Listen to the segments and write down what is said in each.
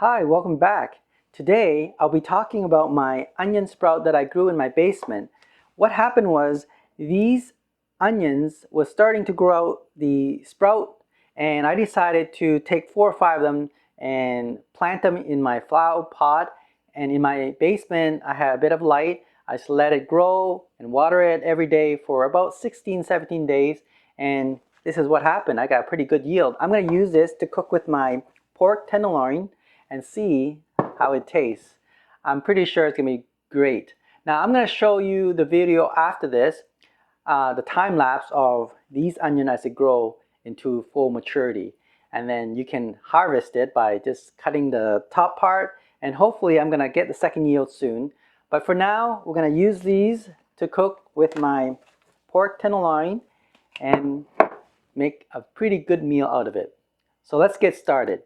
Hi, welcome back. Today I'll be talking about my onion sprout that I grew in my basement. What happened was these onions was starting to grow out the sprout, and I decided to take 4 or 5 of them and plant them in my flower pot. And in my basement I had a bit of light. I just let it grow and water it every day for about 16-17 days, and this is what happened. I got a pretty good yield. I'm going to use this to cook with my pork tenderloin and see how it tastes. I'm pretty sure it's gonna be great. Now I'm gonna show you the video after this, the time lapse of these onions as they grow into full maturity. And then you can harvest it by just cutting the top part, and hopefully I'm gonna get the second yield soon. But for now, we're gonna use these to cook with my pork tenderloin and make a pretty good meal out of it. So let's get started.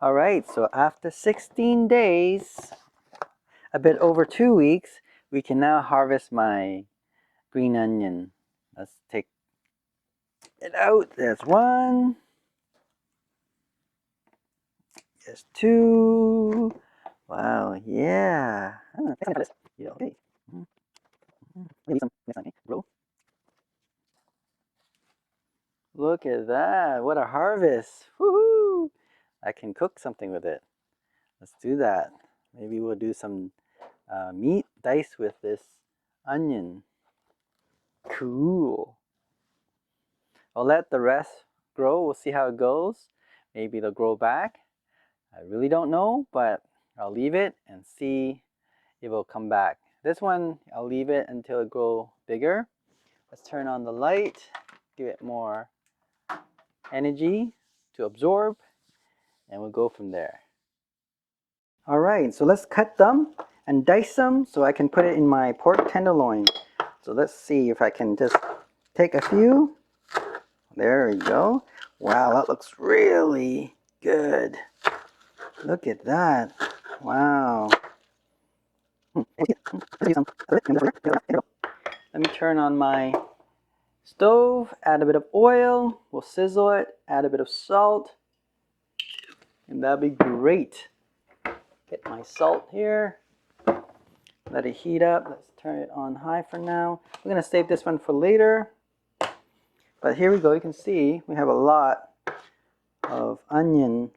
All right, so after 16 days, a bit over 2 weeks, we can now harvest my green onion. Let's take it out. There's one. There's two. Wow, yeah. Yeah, okay. Maybe some next time, bro. Look at that. What a harvest. Woohoo! I can cook something with it. Let's do that. Maybe we'll do some meat diced with this onion. Cool. I'll let the rest grow. We'll see how it goes. Maybe they'll grow back. I really don't know, but I'll leave it and see if it'll come back. This one, I'll leave it until it grows bigger. Let's turn on the light, give it more energy to absorb, and we'll go from there. All right, so let's cut them and dice them so I can put it in my pork tenderloin. So let's see if I can just take a few. There we go. Wow, that looks really good. Look at that. Wow. Let me turn on my stove, add a bit of oil, we'll sizzle it, add a bit of salt, and that'll be great. Get my salt here, let it heat up. Let's turn it on high for now. We're gonna save this one for later. But here we go, you can see we have a lot of onion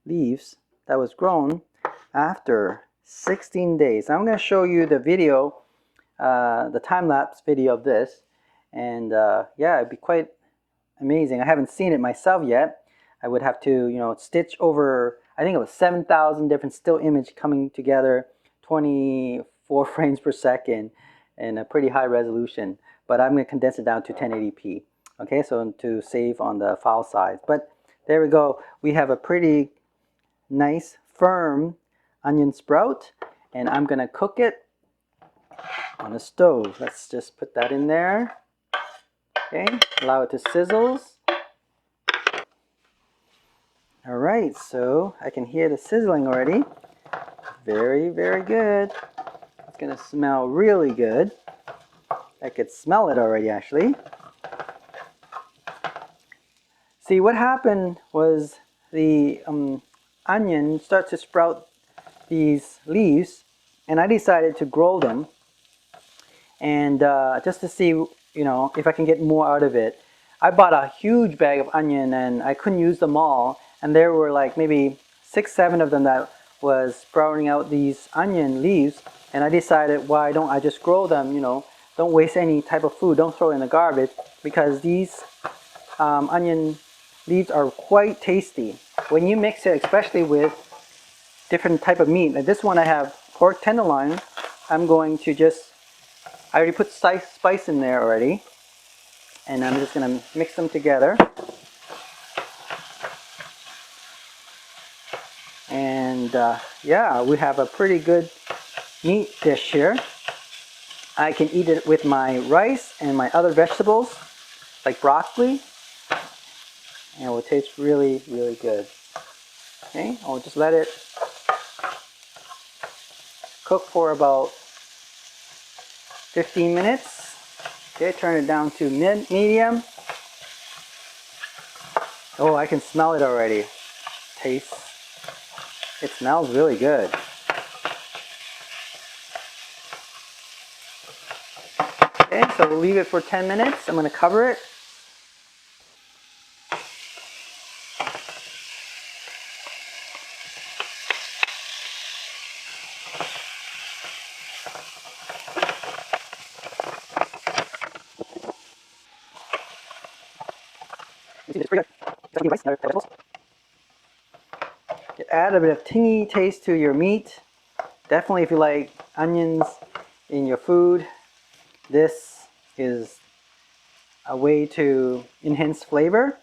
leaves that was grown after 16 days. I'm going to show you the video, the time-lapse video of this, and yeah, it'd be quite amazing. I haven't seen it myself yet. I would have to, stitch over, I think it was 7,000 different still image coming together, 24 frames per second, and a pretty high resolution. But I'm going to condense it down to 1080p. Okay, so to save on the file size. But there we go. We have a pretty nice, firm onion sprout, and I'm going to cook it on the stove. Let's just put that in there. Okay, allow it to sizzle. All right, so I can hear the sizzling already. Very, very good. It's going to smell really good. I could smell it already, actually. See, what happened was the onion starts to sprout these leaves and I decided to grow them, and just to see, if I can get more out of it. I bought a huge bag of onion, and I couldn't use them all, and there were like maybe 6-7 of them that was sprouting out these onion leaves, and I decided, why don't I just grow them? Don't waste any type of food, don't throw it in the garbage, because these onion leaves are quite tasty when you mix it, especially with different type of meat. Like this one, I have pork tenderloin. I'm going to I already put spice in there already, and I'm just going to mix them together. And yeah, we have a pretty good meat dish here. I can eat it with my rice and my other vegetables, like broccoli, and it will taste really, really good. Okay, I'll just let it cook for about 15 minutes. Okay, turn it down to medium. Oh, I can smell it already. It smells really good. Okay, so we'll leave it for 10 minutes. I'm going to cover it. It's pretty good. Add a bit of tangy taste to your meat. Definitely, if you like onions in your food, this is a way to enhance flavor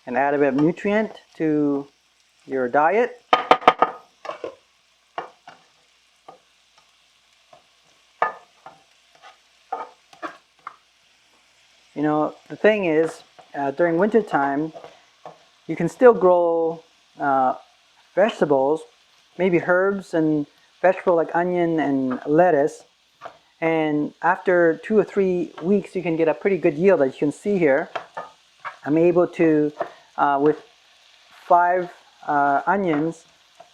and add a bit of nutrient to your diet. The thing is, during winter time, you can still grow vegetables, maybe herbs and vegetables like onion and lettuce. And after 2 or 3 weeks, you can get a pretty good yield, as you can see here. I'm able to, with 5 onions,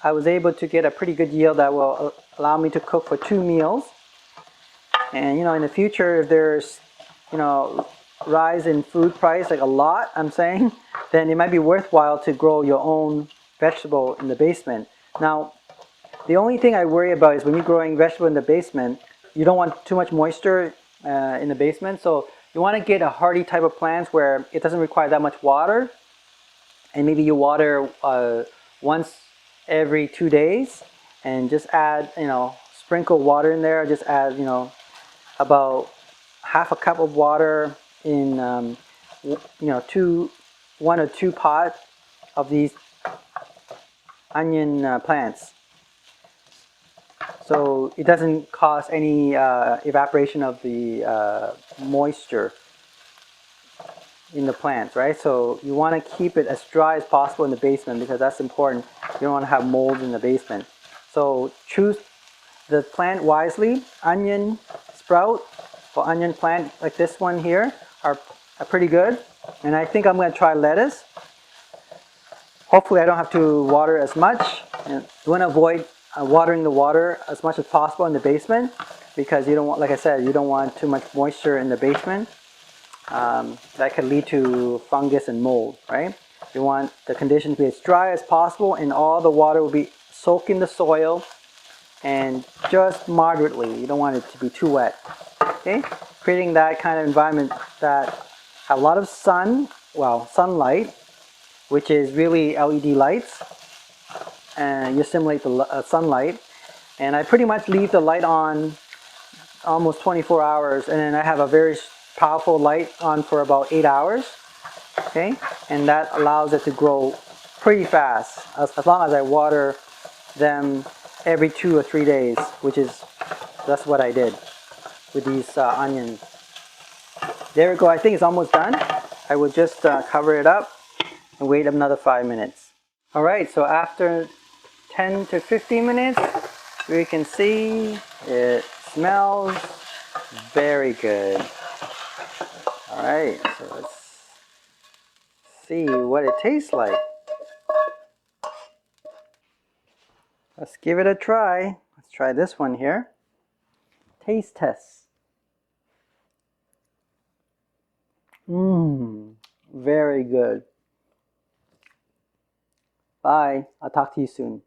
I was able to get a pretty good yield that will allow me to cook for 2 meals. And in the future, if there's rise in food price, like a lot, I'm saying, then it might be worthwhile to grow your own vegetable in the basement. Now, the only thing I worry about is when you're growing vegetable in the basement, you don't want too much moisture in the basement. So you want to get a hardy type of plants where it doesn't require that much water. And maybe you water once every 2 days, and just add, sprinkle water in there. Just add, about half a cup of water in, 1 or 2 pots of these onion plants. So it doesn't cause any evaporation of the moisture in the plants, right? So you want to keep it as dry as possible in the basement, because that's important. You don't want to have mold in the basement. So choose the plant wisely. Onion sprout or onion plant like this one here are pretty good. And I think I'm going to try lettuce. Hopefully I don't have to water as much. And you want to avoid watering the water as much as possible in the basement, because you don't want, like I said, you don't want too much moisture in the basement. That could lead to fungus and mold, right? You want the conditions to be as dry as possible, and all the water will be soaked in the soil, and just moderately. You don't want it to be too wet. Okay, creating that kind of environment that have a lot of sunlight, which is really LED lights, and you simulate the sunlight. And I pretty much leave the light on almost 24 hours, and then I have a very powerful light on for about 8 hours. Okay, and that allows it to grow pretty fast, as long as I water them every 2 or 3 days, that's what I did with these onions. There we go. I think it's almost done. I will just cover it up and wait another 5 minutes. All right, so after 10 to 15 minutes, we can see it smells very good. All right, so let's see what it tastes like. Let's give it a try. Let's Let's try this one here. Taste test. Very good. Bye. I'll talk to you soon.